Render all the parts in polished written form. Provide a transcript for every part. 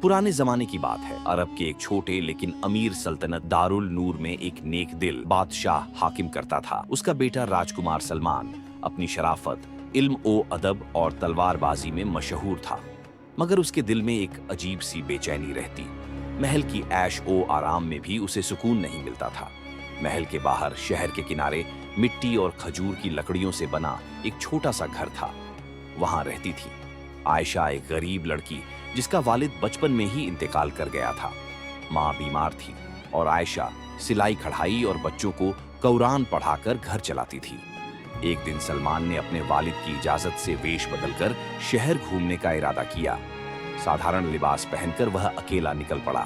पुराने जमाने की बात है। अरब के एक छोटे लेकिन अमीर सल्तनत दारुल नूर में एक नेक दिल बादशाह हाकिम करता था। उसका बेटा राजकुमार सलमान अपनी शराफत, इल्म ओ अदब और तलवारबाजी में मशहूर था, मगर उसके दिल में एक अजीब सी बेचैनी रहती। महल की ऐश ओ आराम में भी उसे सुकून नहीं मिलता था। महल के बाहर शहर के किनारे मिट्टी और खजूर की लकड़ियों से बना एक छोटा सा घर था। वहां रहती थी आयशा, एक गरीब लड़की जिसका वालिद बचपन में ही इंतकाल कर गया था। माँ बीमार थी और आयशा सिलाई कढ़ाई और बच्चों को कुरान पढ़ाकर घर चलाती थी। एक दिन सलमान ने अपने वालिद की इजाजत से वेश बदलकर शहर घूमने का इरादा किया। साधारण लिबास पहनकर वह अकेला निकल पड़ा।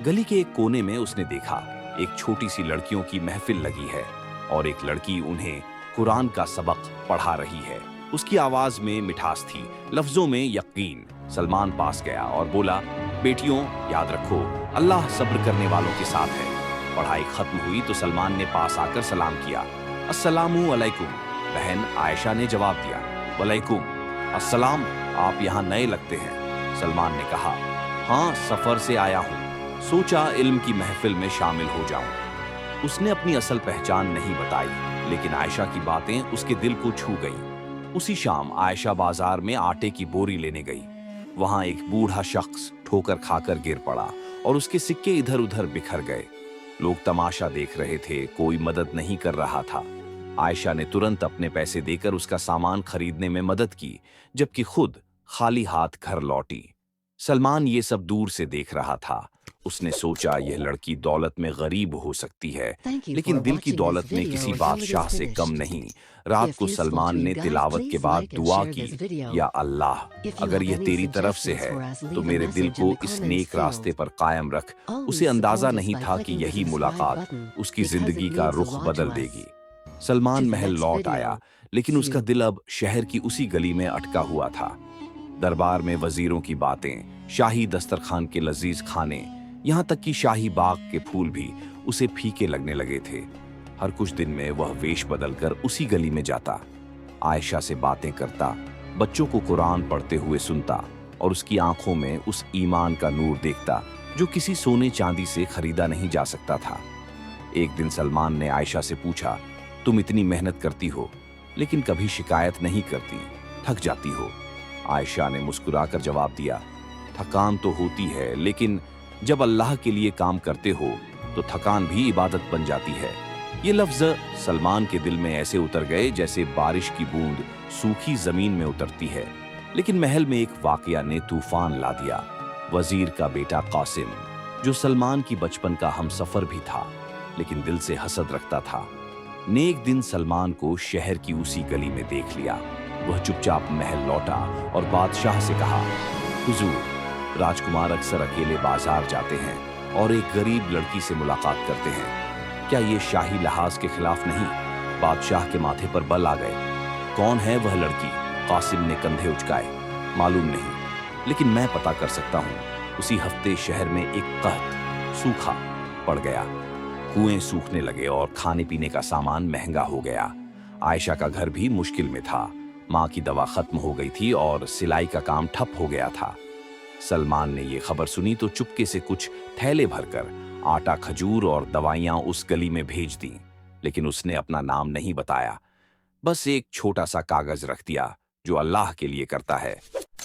गली के एक कोने में उसने देखा एक छोटी सी लड़कियों की महफिल लगी है और एक लड़की उन्हें कुरान का सबक पढ़ा रही है। उसकी आवाज में मिठास थी, लफ्जों में यकीन। सलमान पास गया और बोला, बेटियों याद रखो, अल्लाह सब्र करने वालों के साथ है। पढ़ाई खत्म हुई तो सलमान ने पास आकर सलाम किया, अस्सलामु अलैकुम। बहन आयशा ने जवाब दिया, वलैकुम अस्सलाम, आप यहाँ नए लगते हैं। सलमान ने कहा, हाँ सफर से आया हूँ, सोचा इल्म की महफिल में शामिल हो जाऊं। उसने अपनी असल पहचान नहीं बताई, लेकिन आयशा की बातें उसके दिल को छू गईं। उसी शाम आयशा बाजार में आटे की बोरी लेने गई। वहां एक बूढ़ा शख्स ठोकर खाकर गिर पड़ा और उसके सिक्के इधर उधर बिखर गए। लोग तमाशा देख रहे थे, कोई मदद नहीं कर रहा था। आयशा ने तुरंत अपने पैसे देकर उसका सामान खरीदने में मदद की, जबकि खुद खाली हाथ घर लौटी। सलमान ये सब दूर से देख रहा था। उसने सोचा यह लड़की दौलत में गरीब हो सकती है, लेकिन दिल की दौलत में किसी बादशाह से कम नहीं। रात को सलमान ने तिलावत के बाद दुआ की, या अल्लाह, अगर यह तेरी तरफ से है तो मेरे दिल को इस नेक रास्ते पर कायम रख। उसे अंदाजा नहीं था कि यही मुलाकात उसकी जिंदगी का रुख बदल देगी। सलमान महल लौट आया, लेकिन उसका दिल अब शहर की उसी गली में अटका हुआ था। दरबार में वजीरों की बातें, शाही दस्तरखान के लजीज खाने, यहाँ तक कि शाही बाग के फूल भी उसे फीके लगने लगे थे। हर कुछ दिन में वह वेश बदलकर उसी गली में जाता, आयशा से बातें करता, बच्चों को कुरान पढ़ते हुए सुनता और उसकी आंखों में उस ईमान का नूर देखता जो किसी सोने चांदी से खरीदा नहीं जा सकता था। एक दिन सलमान ने आयशा से पूछा, तुम इतनी मेहनत करती हो लेकिन कभी शिकायत नहीं करती, थक जाती हो? आयशा ने मुस्कुराकर जवाब दिया, थकान तो होती है, लेकिन जब अल्लाह के लिए काम करते हो तो थकान भी इबादत बन जाती है। ये लफ्ज सलमान के दिल में ऐसे उतर गए जैसे बारिश की बूंद सूखी जमीन में उतरती है। लेकिन महल में एक वाकया ने तूफान ला दिया। वजीर का बेटा कासिम, जो सलमान की बचपन का हमसफर भी था लेकिन दिल से हसद रखता था, ने एक दिन सलमान को शहर की उसी गली में देख लिया। वह चुपचाप महल लौटा और बादशाह से कहा, हुजूर, राजकुमार अक्सर अकेले बाजार जाते हैं और एक गरीब लड़की से मुलाकात करते हैं। क्या ये शाही लिहाज के खिलाफ नहीं? बादशाह के माथे पर बल आ गए। कौन है वह लड़की? कासिम ने कंधे उचकाए, मालूम नहीं, लेकिन मैं पता कर सकता हूँ। उसी हफ्ते शहर में एक कहत सूखा पड़ गया। कुएं सूखने लगे और खाने पीने का सामान महंगा हो गया। आयशा का घर भी मुश्किल में था। माँ की दवा खत्म हो गई थी और सिलाई का काम ठप हो गया था। सलमान ने ये खबर सुनी तो चुपके से कुछ थैले भरकर आटा, खजूर और दवाइयां उस गली में भेज दी, लेकिन उसने अपना नाम नहीं बताया। बस एक छोटा सा कागज रख दिया, जो अल्लाह के लिए करता है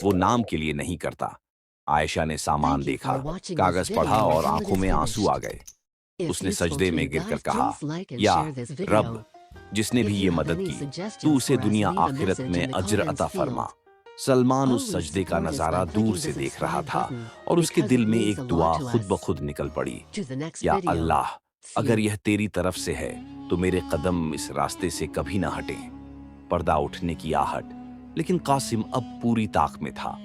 वो नाम के लिए नहीं करता। आयशा ने सामान देखा, कागज पढ़ा और आंखों में आंसू आ गए। उसने सजदे में गिरकर कहा, या रब, जिसने भी ये मदद की, तू उसे दुनिया आखिरत में अज्र अता फरमा। सलमान उस सजदे का नजारा दूर से देख रहा था और उसके दिल में एक दुआ खुद ब खुद निकल पड़ी, या अल्लाह, अगर यह तेरी तरफ से है तो मेरे कदम इस रास्ते से कभी ना हटें। पर्दा उठने की आहट, लेकिन कासिम अब पूरी ताक में था।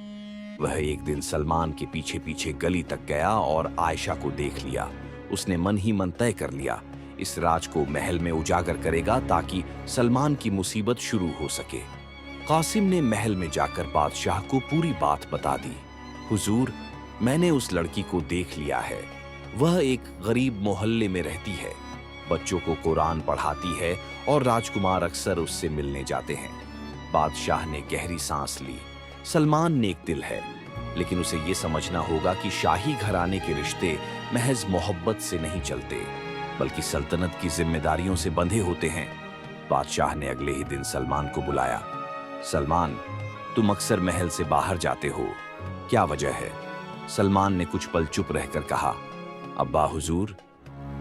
वह एक दिन सलमान के पीछे पीछे गली तक गया और आयशा को देख लिया। उसने मन ही मन तय कर लिया, इस राज को महल में उजागर करेगा ताकि सलमान की मुसीबत शुरू हो सके। कासिम ने महल में जाकर बादशाह को पूरी बात बता दी। हुजूर, मैंने उस लड़की को देख लिया है। वह एक गरीब मोहल्ले में रहती है, बच्चों को कुरान पढ़ाती है और राजकुमार अक्सर उससे मिलने जाते हैं। बादशाह ने गहरी सांस ली। सलमान नेक दिल है, लेकिन उसे ये समझना होगा कि शाही घराने के रिश्ते महज मोहब्बत से नहीं चलते, बल्कि सल्तनत की जिम्मेदारियों से बंधे होते हैं। बादशाह ने अगले ही दिन सलमान को बुलाया। सलमान, तुम अक्सर महल से बाहर जाते हो, क्या वजह है? सलमान ने कुछ पल चुप रहकर कहा, अब्बा हुजूर,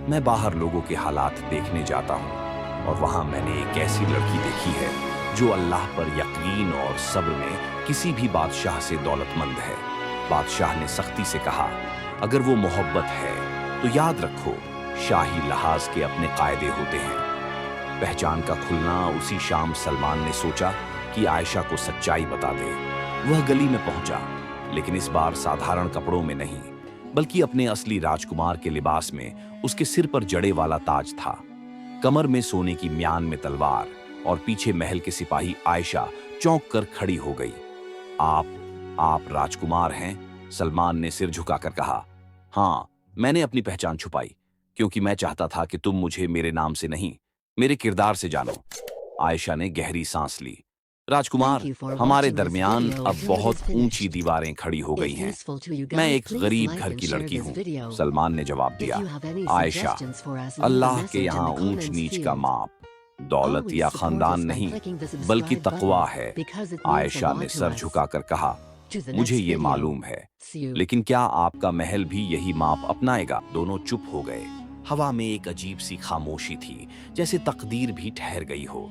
मैं बाहर लोगों के हालात देखने जाता हूँ और वहां मैंने एक ऐसी लड़की देखी है जो अल्लाह पर यकीन और सब्र में किसी भी बादशाह से दौलतमंद है। बादशाह ने सख्ती से कहा, अगर वो मोहब्बत है तो याद रखो, शाही लहाज के अपने कायदे होते हैं। पहचान का खुलना उसी शाम सलमान ने सोचा कि आयशा को सच्चाई बता दे। वह गली में पहुंचा, लेकिन इस बार साधारण कपड़ों में नहीं, बल्कि अपने असली राजकुमार के लिबास में। उसके सिर पर जड़े वाला ताज था, कमर में सोने की म्यान में तलवार, और पीछे महल के सिपाही। आयशा चौंक कर खड़ी हो गई। आप राजकुमार हैं? सलमान ने सिर झुकाकर कहा। हाँ, मैंने अपनी पहचान छुपाई क्योंकि मैं चाहता था कि तुम मुझे मेरे नाम से नहीं, मेरे किरदार से जानो। आयशा ने गहरी सांस ली। राजकुमार, हमारे दरमियान अब बहुत ऊंची दीवारें खड़ी हो गई हैं। मैं एक गरीब घर की लड़की हूँ, सलमान ने जवाब दिया। आयशा, अल्लाह के यहाँ ऊंच नीच का माप दौलत या खानदान नहीं, बल्कि तकवा है। आयशा ने सर झुकाकर कहा, मुझे ये मालूम है, लेकिन क्या आपका महल भी यही माप अपनाएगा? दोनों चुप हो गए। हवा में एक अजीब सी खामोशी थी, जैसे तकदीर भी ठहर गई हो।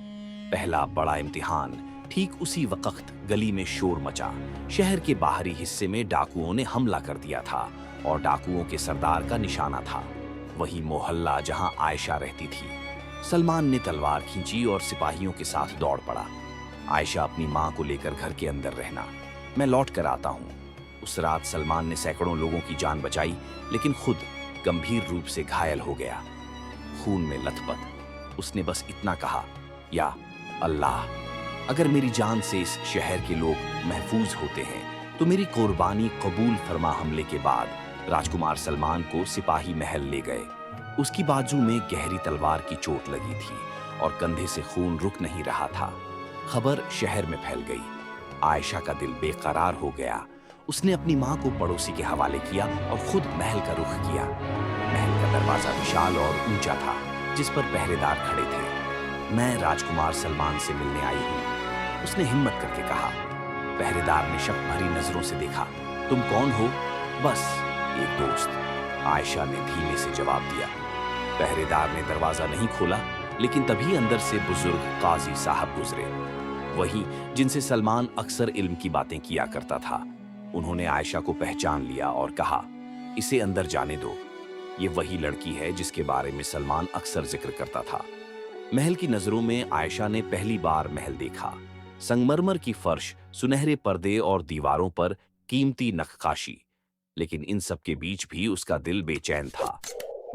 पहला बड़ा इम्तिहान। ठीक उसी वक्त गली में शोर मचा। शहर के बाहरी हिस्से में डाकुओं ने हमला कर दिया था और डाकुओं के सरदार का निशाना था वही मोहल्ला जहां आयशा रहती थी। सलमान ने तलवार खींची और सिपाहियों के साथ दौड़ पड़ा। आयशा, अपनी मां को लेकर घर के अंदर रहना, मैं लौट कर आता हूं। उस रात सलमान ने सैकड़ों लोगों की जान बचाई, लेकिन खुद गंभीर रूप से घायल हो गया, खून में लथपथ। उसने बस इतना कहा, या अल्लाह, अगर मेरी जान से इस शहर के लोग महफूज होते हैं तो मेरी कुर्बानी कबूल फरमा। हमले के बाद राजकुमार सलमान को सिपाही महल ले गए। उसकी बाजू में गहरी तलवार की चोट लगी थी और कंधे से खून रुक नहीं रहा था। खबर शहर में फैल गई। आयशा का दिल बेकरार हो गया। उसने अपनी मां को पड़ोसी के हवाले किया और खुद महल का रुख किया। महल का दरवाजा विशाल और ऊंचा था, जिस पर पहरेदार खड़े थे। मैं राजकुमार सलमान से मिलने आई हूँ, उसने हिम्मत करके कहा। पहरेदार ने शक भरी नजरों से देखा। तुम कौन हो? बस एक दोस्त, आयशा ने धीमे से जवाब दिया। पहरेदार ने दरवाजा नहीं खोला, लेकिन तभी अंदर से बुजुर्ग काजी साहब गुजरे, वही जिनसे सलमान अक्सर इल्म की बातें किया करता था। उन्होंने आयशा को पहचान लिया और कहा, इसे अंदर जाने दो। ये वही लड़की है जिसके बारे में सलमान अक्सर जिक्र करता था। महल की नजरों में आयशा ने पहली बार महल देखा। संगमरमर की फर्श, सुनहरे पर्दे और दीवारों पर कीमती नक्काशी, लेकिन इन सब के बीच भी उसका दिल बेचैन था।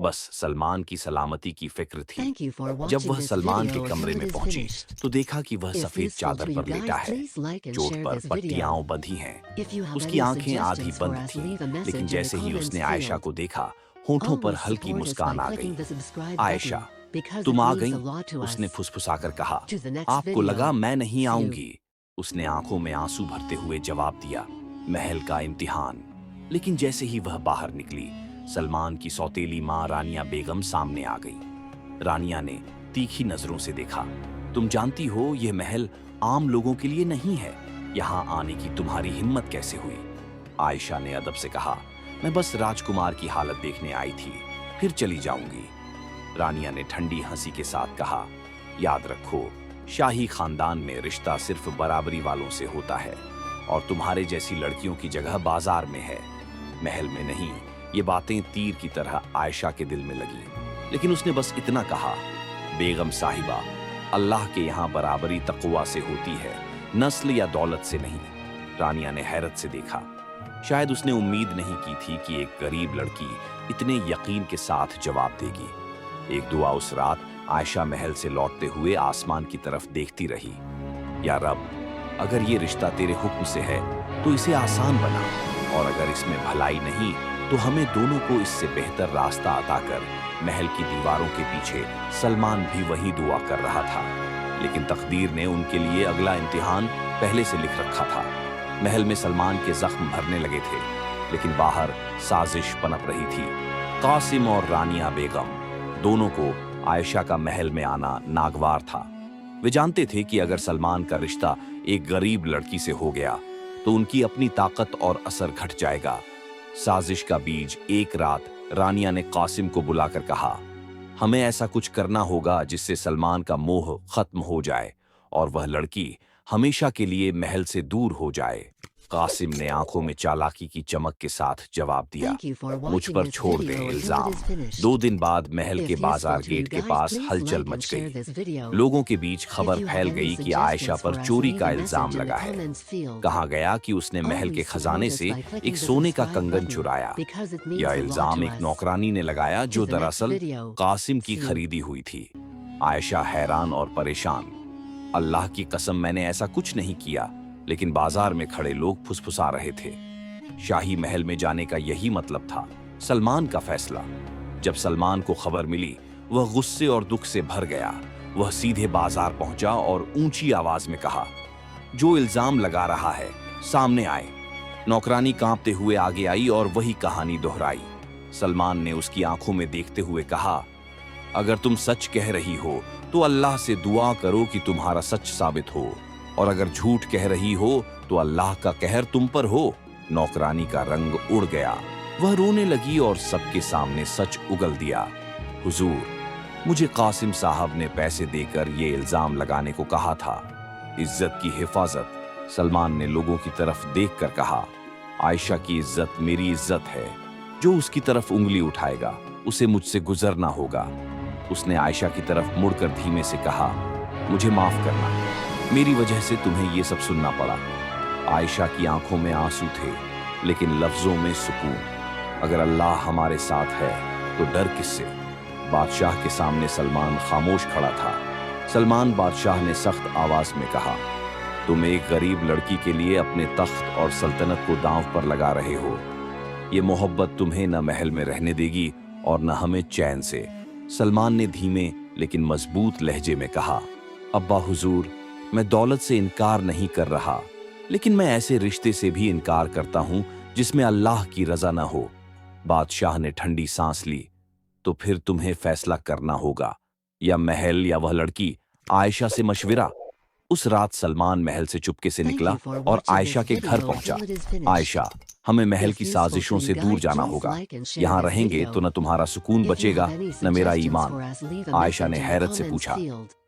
बस सलमान की सलामती की फिक्र थी। जब वह सलमान के कमरे में पहुंची तो देखा कि वह सफेद चादर पर लेटा है, चोट पर पट्टियां बंधी हैं। उसकी आंखें आधी बंद थीं, लेकिन जैसे ही उसने आयशा को देखा, होठों पर हल्की मुस्कान आ गई। आयशा, तुम आ गई, उसने फुसफुसाकर कहा। आपको लगा मैं नहीं आऊंगी? उसने आंखों में आंसू भरते हुए जवाब दिया। महल का इम्तिहान। लेकिन जैसे ही वह बाहर निकली, सलमान की सौतेली मां रानिया बेगम सामने आ गई। रानिया ने तीखी नजरों से देखा। तुम जानती हो, यह महल आम लोगों के लिए नहीं है। यहाँ आने की तुम्हारी हिम्मत कैसे हुई? आयशा ने अदब से कहा, मैं बस राजकुमार की हालत देखने आई थी, फिर चली जाऊंगी। रानिया ने ठंडी हंसी के साथ कहा, याद रखो, शाही खानदान में रिश्ता सिर्फ बराबरी वालों से होता है और तुम्हारे जैसी लड़कियों की जगह बाजार में है, महल में नहीं। ये बातें तीर की तरह आयशा के दिल में लगी, लेकिन उसने बस इतना कहा, बेगम साहिबा, अल्लाह के यहाँ बराबरी तक़वा से होती है, नस्ल या दौलत से नहीं। रानिया ने हैरत से देखा। शायद उसने उम्मीद नहीं की थी कि एक गरीब लड़की इतने यकीन के साथ जवाब देगी। एक दुआ उस रात आयशा महल से लौटते हुए आसमान की तरफ देखती रही। या रब, अगर ये रिश्ता तेरे हुक्म से है तो इसे आसान बना, और अगर इसमें भलाई नहीं तो हमें दोनों को इससे बेहतर रास्ता अता कर। महल की दीवारों के पीछे सलमान भी वही दुआ कर रहा था, लेकिन तकदीर ने उनके लिए अगला इम्तिहान पहले से लिख रखा था। महल में सलमान के जख्म भरने लगे थे, लेकिन बाहर साजिश पनप रही थी। कासिम और रानिया बेगम दोनों को आयशा का महल में आना नागवार था। वे जानते थे कि अगर सलमान का रिश्ता एक गरीब लड़की से हो गया तो उनकी अपनी ताकत और असर घट जाएगा। साजिश का बीज एक रात रानिया ने कासिम को बुलाकर कहा, हमें ऐसा कुछ करना होगा जिससे सलमान का मोह खत्म हो जाए और वह लड़की हमेशा के लिए महल से दूर हो जाए। कासिम ने आंखों में चालाकी की चमक के साथ जवाब दिया, मुझ पर छोड़ दें इल्जाम। 2 दिन बाद महल के बाजार गेट के पास हलचल मच गई। लोगों के बीच खबर फैल गई कि आयशा पर चोरी का इल्जाम लगा है। कहा गया कि उसने महल के खजाने से एक सोने का कंगन चुराया। यह इल्जाम एक नौकरानी ने लगाया जो दरअसल कासिम की खरीदी हुई थी। आयशा हैरान और परेशान, अल्लाह की कसम मैंने ऐसा कुछ नहीं किया, लेकिन बाजार में खड़े लोग फुसफुसा रहे थे। शाही महल में जाने का यही मतलब था। सलमान का फैसला। जब सलमान को खबर मिली, वह गुस्से और दुख से भर गया। वह सीधे बाजार पहुंचा और ऊंची आवाज में कहा, जो इल्जाम लगा रहा है सामने आए। नौकरानी कांपते हुए आगे आई और वही कहानी दोहराई। सलमान ने उसकी आंखों में देखते हुए कहा, अगर तुम सच कह रही हो तो अल्लाह से दुआ करो कि तुम्हारा सच साबित हो, और अगर झूठ कह रही हो तो अल्लाह का कहर तुम पर हो। नौकरानी का रंग उड़ गया। वह रोने लगी और सबके सामने सच उगल दिया। हुजूर, मुझे कासिम साहब ने पैसे देकर ये इल्जाम लगाने को कहा था। इज्जत की हिफाजत। सलमान ने लोगों की तरफ देखकर कहा, आयशा की इज्जत मेरी इज्जत है। जो उसकी तरफ उंगली उठाएगा उसे मुझसे गुजरना होगा। उसने आयशा की तरफ मुड़कर धीमे से कहा, मुझे माफ करना, मेरी वजह से तुम्हें ये सब सुनना पड़ा। आयशा की आंखों में आंसू थे, लेकिन लफ्जों में सुकून। अगर अल्लाह हमारे साथ है तो डर किससे? बादशाह के सामने सलमान खामोश खड़ा था। सलमान बादशाह ने सख्त आवाज में कहा, तुम एक गरीब लड़की के लिए अपने तख्त और सल्तनत को दांव पर लगा रहे हो। ये मोहब्बत तुम्हें न महल में रहने देगी और न हमें चैन से। सलमान ने धीमे लेकिन मजबूत लहजे में कहा, अब्बा हुजूर, मैं दौलत से इनकार नहीं कर रहा, लेकिन मैं ऐसे रिश्ते से भी इनकार करता हूं जिसमें अल्लाह की रजा न हो। बादशाह ने ठंडी सांस ली, तो फिर तुम्हें फैसला करना होगा, या महल या वह लड़की। आयशा से मशविरा। उस रात सलमान महल से चुपके से निकला और आयशा के घर पहुंचा। आयशा, हमें महल की साजिशों से दूर जाना होगा। यहाँ रहेंगे तो न तुम्हारा सुकून बचेगा न मेरा ईमान। आयशा ने हैरत से पूछा,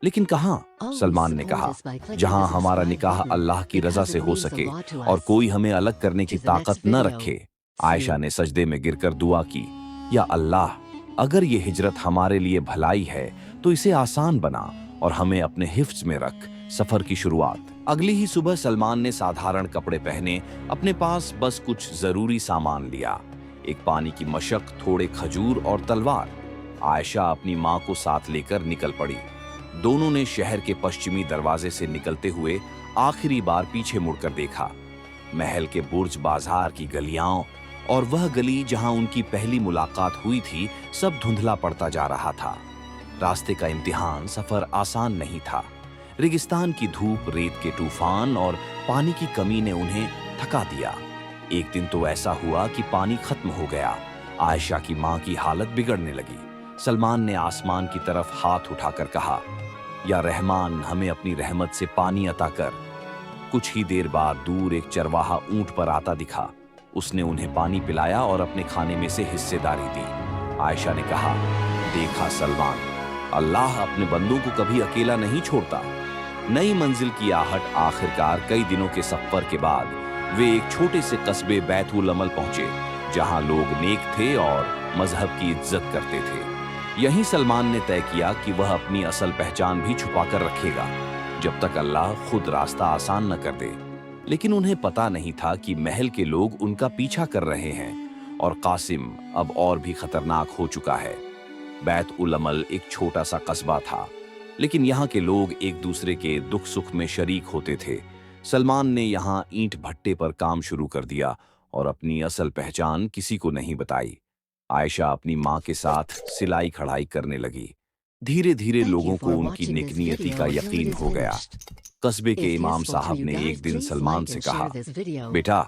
लेकिन कहाँ? सलमान ने कहा, जहाँ हमारा निकाह अल्लाह की रजा से हो सके और कोई हमें अलग करने की ताकत न रखे। आयशा ने सजदे में गिरकर दुआ की, या अल्लाह, अगर ये हिजरत हमारे लिए भलाई है तो इसे आसान बना और हमें अपने हिफ्ज में रख। सफर की शुरुआत। अगली ही सुबह सलमान ने साधारण कपड़े पहने, अपने पास बस कुछ जरूरी सामान लिया, एक पानी की मशक, थोड़े खजूर और तलवार। आयशा अपनी माँ को साथ लेकर निकल पड़ी। दोनों ने शहर के पश्चिमी दरवाजे से निकलते हुए आखिरी बार पीछे मुड़कर देखा। महल के बुर्ज, बाजार की गलियां और वह गली जहां उनकी पहली मुलाकात हुई थी, सब धुंधला पड़ता जा रहा था। रास्ते का इम्तिहान, सफर आसान नहीं था। रेगिस्तान की धूप, रेत के तूफान और पानी की कमी ने उन्हें थका दिया। एक दिन तो ऐसा हुआ कि पानी खत्म हो गया। आयशा की माँ की हालत बिगड़ने लगी। सलमान ने आसमान की तरफ हाथ उठाकर कहा, या रहमान, हमें अपनी रहमत से पानी अता कर। कुछ ही देर बाद दूर एक चरवाहा ऊंट पर आता दिखा। उसने उन्हें पानी पिलाया और अपने खाने में से हिस्सेदारी दी। आयशा ने कहा, देखा सलमान, अल्लाह अपने बंदों को कभी अकेला नहीं छोड़ता। नई मंजिल की आहट। आखिरकार कई दिनों के सफर के बाद वे एक छोटे से कस्बे बैतुल अमल पहुंचे, जहां लोग नेक थे और मजहब की इज्जत करते थे। यहीं सलमान ने तय किया कि वह अपनी असल पहचान भी छुपा कर रखेगा, जब तक अल्लाह खुद रास्ता आसान न कर दे। लेकिन उन्हें पता नहीं था कि महल के लोग उनका पीछा कर रहे हैं और कासिम अब और भी खतरनाक हो चुका है। बैतुल अमल एक छोटा सा कस्बा था, लेकिन यहाँ के लोग एक दूसरे के दुख सुख में शरीक होते थे। सलमान ने यहाँ ईंट भट्टे पर काम शुरू कर दिया और अपनी असल पहचान किसी को नहीं बताई। आयशा अपनी माँ के साथ सिलाई कढ़ाई करने लगी। धीरे धीरे लोगों को उनकी नेकनीयती का यकीन हो गया। कस्बे के इमाम साहब ने एक दिन सलमान से कहा, बेटा,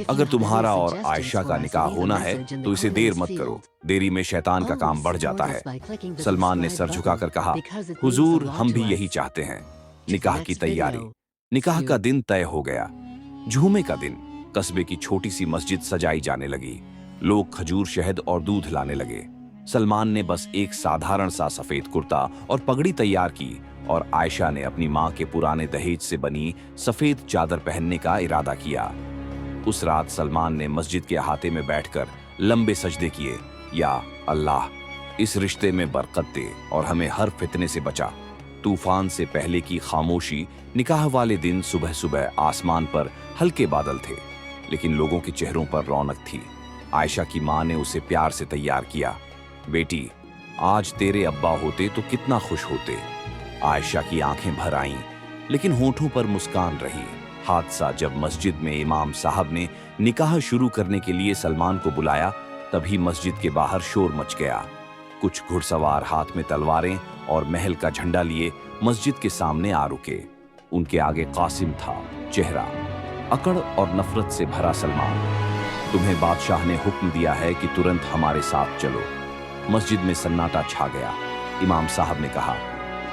अगर तुम्हारा और आयशा का निकाह होना है तो इसे देर मत करो, देरी में शैतान का काम बढ़ जाता है। सलमान ने सर झुकाकर कहा, हुजूर, हम भी यही चाहते हैं। निकाह की तैयारी। निकाह का दिन तय हो गया। जुमे का दिन। कस्बे की छोटी सी मस्जिद सजाई जाने लगी। लोग खजूर, शहद और दूध लाने लगे। सलमान ने बस एक साधारण सा सफेद कुर्ता और पगड़ी तैयार की और आयशा ने अपनी माँ के पुराने दहेज से बनी सफेद चादर पहनने का इरादा किया। उस रात सलमान ने मस्जिद के अहाते में बैठकर लंबे सजदे किए। या अल्लाह, इस रिश्ते में बरकत दे और हमें हर फितने से बचा। तूफान से पहले की खामोशी। निकाह वाले दिन सुबह सुबह आसमान पर हल्के बादल थे, लेकिन लोगों के चेहरों पर रौनक थी। आयशा की माँ ने उसे प्यार से तैयार किया। बेटी, आज तेरे अब्बा होते तो कितना खुश होते। आयशा की आंखें भर आईं, लेकिन होठों पर मुस्कान रही। हादसा जब मस्जिद में इमाम साहब ने निकाह शुरू करने के लिए सलमान को बुलाया, तभी मस्जिद के बाहर शोर मच गया। कुछ घुड़सवार हाथ में तलवारें और महल का झंडा लिए मस्जिद के सामने आ रुके। उनके आगे कासिम था, चेहरा अकड़ और नफरत से भरा। सलमान, तुम्हें बादशाह ने हुक्म दिया है कि तुरंत हमारे साथ चलो। मस्जिद में सन्नाटा छा गया। इमाम साहब ने कहा,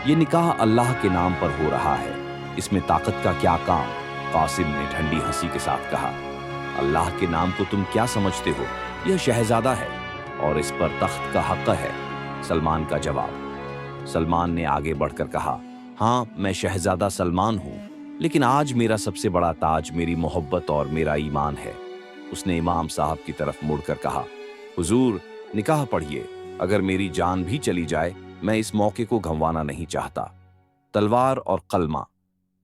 यह निकाह अल्लाह के नाम पर हो रहा है, इसमें ताकत का क्या काम। कासिम ने ठंडी हंसी के साथ कहा, अल्लाह के नाम को तुम क्या समझते हो? यह शहजादा है और इस पर तख्त का हक है। सलमान का जवाब। सलमान ने आगे बढ़कर कहा, हाँ, मैं शहजादा सलमान हूँ, लेकिन आज मेरा सबसे बड़ा ताज मेरी मोहब्बत और मेरा ईमान है। उसने इमाम साहब की तरफ मुड़कर कहा, हुजूर, निकाह पढ़िए। अगर मेरी जान भी चली जाए, मैं इस मौके को गंवाना नहीं चाहता। तलवार और कलमा।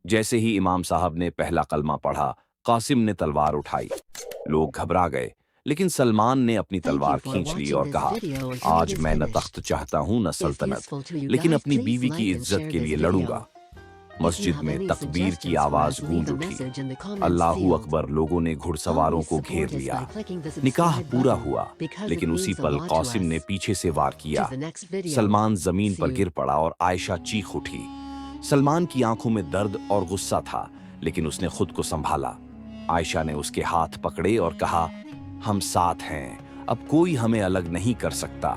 जैसे ही इमाम साहब ने पहला कलमा पढ़ा, कासिम ने तलवार उठाई। लोग घबरा गए, लेकिन सलमान ने अपनी तलवार खींच ली और कहा, आज मैं न तख्त चाहता हूं न सल्तनत, लेकिन अपनी बीवी की इज्जत के लिए लड़ूंगा। मस्जिद में तकबीर की आवाज गूंज उठी। अल्लाहू अकबर। लोगों ने घुड़सवारों को घेर लिया। निकाह पूरा हुआ, लेकिन उसी पल कासिम ने पीछे से वार किया। सलमान जमीन पर गिर पड़ा और आयशा चीख उठी। सलमान की आंखों में दर्द और गुस्सा था, लेकिन उसने खुद को संभाला। आयशा ने उसके हाथ पकड़े और कहा, हम साथ हैं, अब कोई हमें अलग नहीं कर सकता।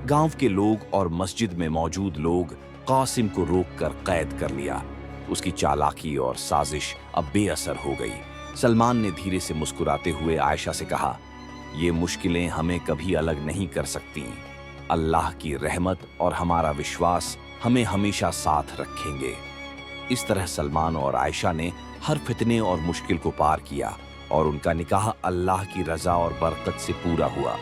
गांव के लोग और मस्जिद में मौजूद लोग कासिम को रोककर कैद कर लिया। उसकी चालाकी और साजिश अब बेअसर हो गई। सलमान ने धीरे से मुस्कुराते हुए आयशा से कहा, ये मुश्किलें हमें कभी अलग नहीं कर सकती। अल्लाह की रहमत और हमारा विश्वास हमें हमेशा साथ रखेंगे। इस तरह सलमान और आयशा ने हर फितने और मुश्किल को पार किया और उनका निकाह अल्लाह की रजा और बरकत से पूरा हुआ।